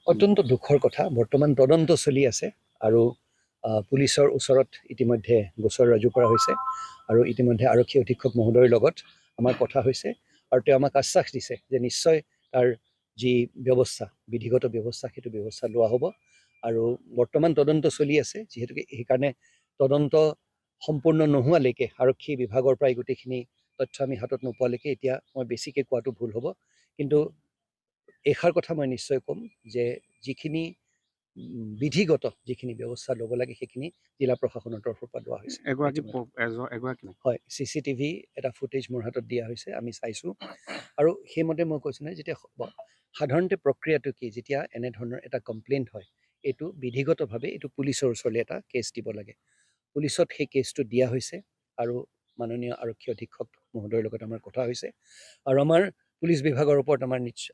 অত্যন্ত দুখৰ কথা বৰ্তমান তদন্ত চলি আছে আৰু পুলিচৰ ওচৰত ইতিমধ্যে গোচৰ ৰুজু কৰা হৈছে আৰু ইতিমধ্যে আৰক্ষী অধীক্ষক মহোদয়ৰ লগত আমাৰ কথা হৈছে আৰু তেওঁ আমাক আশ্বাস দিছে যে নিশ্চয় তাৰ যি ব্যৱস্থা বিধিগত ব্যৱস্থা সেইটো ব্যৱস্থা লোৱা হ'ব আৰু বৰ্তমান তদন্ত চলি আছে যিহেতুকে সেইকাৰণে তদন্ত সম্পূৰ্ণ নোহোৱালৈকে আৰক্ষী বিভাগৰ পৰা গোটেইখিনি তথ্য আমি হাতত নোপোৱালৈকে এতিয়া মই বেছিকৈ কোৱাটো ভুল হ'ব কিন্তু এষাৰ কথা মই নিশ্চয় ক'ম যে যিখিনি বিধিগত যিখিনি ব্যৱস্থা ল'ব লাগে সেইখিনি জিলা প্ৰশাসনৰ তৰফৰ পৰা লোৱা হৈছে হয় CCTV এটা ফুটেজ মোৰ হাতত দিয়া হৈছে আমি চাইছোঁ আৰু সেইমতে মই কৈছোঁ নহয় যেতিয়া সাধাৰণতে প্ৰক্ৰিয়াটো কি যেতিয়া এনেধৰণৰ এটা কমপ্লেইণ্ট হয় এইটো বিধিগতভাৱে এইটো পুলিচৰ ওচৰলৈ এটা কেছ দিব লাগে পুলিচত সেই কেছটো দিয়া হৈছে আৰু মাননীয় আৰক্ষী অধীক্ষক মহোদয়ৰ লগত আমাৰ কথা হৈছে আৰু আমাৰ পুলিচ বিভাগৰ ওপৰত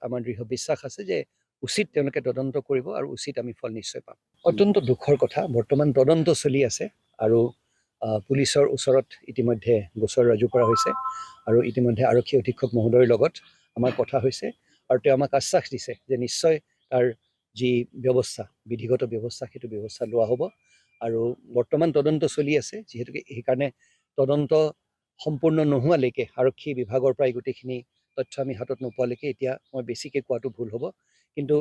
আমাৰ দৃঢ় বিশ্বাস আছে যে উচিত তেওঁলোকে তদন্ত কৰিব আৰু উচিত আমি ফল নিশ্চয় পাম অত্যন্ত দুখৰ কথা বৰ্তমান তদন্ত চলি আছে আৰু পুলিচৰ ওচৰত ইতিমধ্যে গোচৰ ৰুজু কৰা হৈছে আৰু ইতিমধ্যে আৰক্ষী অধীক্ষক মহোদয়ৰ লগত আমাৰ কথা হৈছে আৰু তেওঁ আমাক আশ্বাস দিছে যে নিশ্চয় তাৰ যি ব্যৱস্থা বিধিগত ব্যৱস্থা সেইটো ব্যৱস্থা লোৱা হ'ব আৰু বৰ্তমান তদন্ত চলি আছে যিহেতুকে সেইকাৰণে তদন্ত সম্পূৰ্ণ নোহোৱালৈকে আৰক্ষী বিভাগৰ পৰা গোটেইখিনি তথ্য আমি হাতত নোপোৱালৈকে এতিয়া মই বেছিকৈ কোৱাটো ভুল হ'ব কিন্তু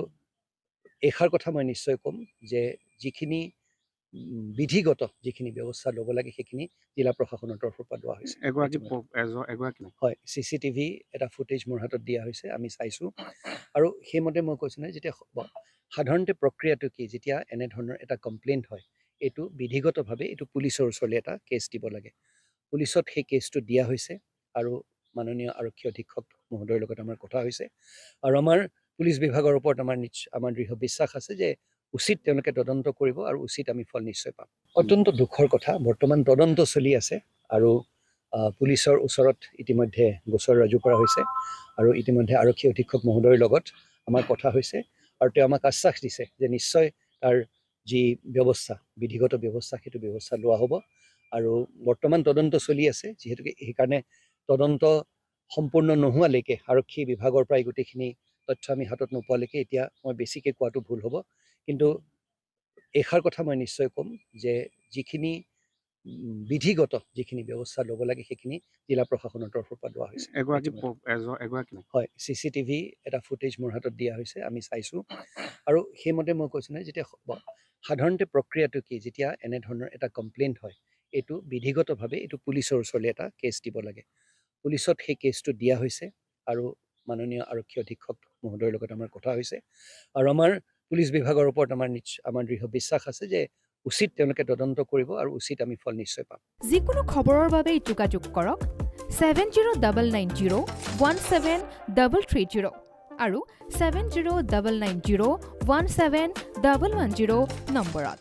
এষাৰ কথা মই নিশ্চয় ক'ম যে যিখিনি বিধিগত যিখিনি ব্যৱস্থা ল'ব লাগে সেইখিনি জিলা প্ৰশাসনৰ তৰফৰ পৰা লোৱা হৈছে হয় CCTV এটা ফুটেজ মোৰ হাতত দিয়া হৈছে আমি চাইছোঁ আৰু সেইমতে মই কৈছোঁ নহয় যেতিয়া সাধাৰণতে প্ৰক্ৰিয়াটো কি যেতিয়া এনেধৰণৰ এটা কমপ্লেইণ্ট হয় এইটো বিধিগতভাৱে এইটো পুলিচৰ ওচৰলৈ এটা কেছ দিব লাগে পুলিচত সেই কেছটো দিয়া হৈছে আৰু মাননীয় আৰক্ষী অধীক্ষক মহোদয়ৰ লগত আমাৰ কথা হৈছে আৰু আমাৰ পুলিচ বিভাগৰ ওপৰত আমাৰ দৃঢ় বিশ্বাস আছে যে উচিত তেওঁলোকে তদন্ত কৰিব আৰু উচিত আমি ফল নিশ্চয় পাম অত্যন্ত দুখৰ কথা বৰ্তমান তদন্ত চলি আছে আৰু পুলিচৰ ওচৰত ইতিমধ্যে গোচৰ ৰুজু কৰা হৈছে আৰু ইতিমধ্যে আৰক্ষী অধীক্ষক মহোদয়ৰ লগত আমাৰ কথা হৈছে আৰু তেওঁ আমাক আশ্বাস দিছে যে নিশ্চয় তাৰ যি ব্যৱস্থা বিধিগত ব্যৱস্থা সেইটো ব্যৱস্থা লোৱা হ'ব আৰু বৰ্তমান তদন্ত চলি আছে যিহেতুকে সেইকাৰণে তদন্ত সম্পূৰ্ণ নোহোৱালৈকে আৰক্ষী বিভাগৰ পৰা গোটেইখিনি তথ্য আমি হাতত নোপোৱালৈকে এতিয়া মই বেছিকৈ কোৱাটো ভুল হ'ব কিন্তু এষাৰ কথা মই নিশ্চয় ক'ম যে যিখিনি বিধিগত যিখিনি ব্যৱস্থা ল'ব লাগে সেইখিনি জিলা প্ৰশাসনৰ তৰফৰ পৰা লোৱা হৈছে হয় CCTV এটা ফুটেজ মোৰ হাতত দিয়া হৈছে আমি চাইছোঁ আৰু সেইমতে মই কৈছোঁ নহয় যেতিয়া সাধাৰণতে প্ৰক্ৰিয়াটো কি যেতিয়া এনেধৰণৰ এটা কমপ্লেইণ্ট হয় এইটো বিধিগতভাৱে এইটো পুলিচৰ ওচৰলৈ এটা কেছ দিব লাগে পুলিচত সেই কেছটো দিয়া হৈছে আৰু মাননীয় আৰক্ষী অধীক্ষক মহোদয়ৰ লগত আমাৰ কথা হৈছে আৰু আমাৰ পুলিচ বিভাগৰ ওপৰত আমাৰ দৃঢ় বিশ্বাস আছে যে উচিত তেওঁলোকে তদন্ত কৰিব আৰু উচিত আমি ফল নিশ্চয় পাম যিকোনো খবৰৰ বাবে যোগাযোগ কৰক 7099017330 আৰু 7099017110 নম্বৰত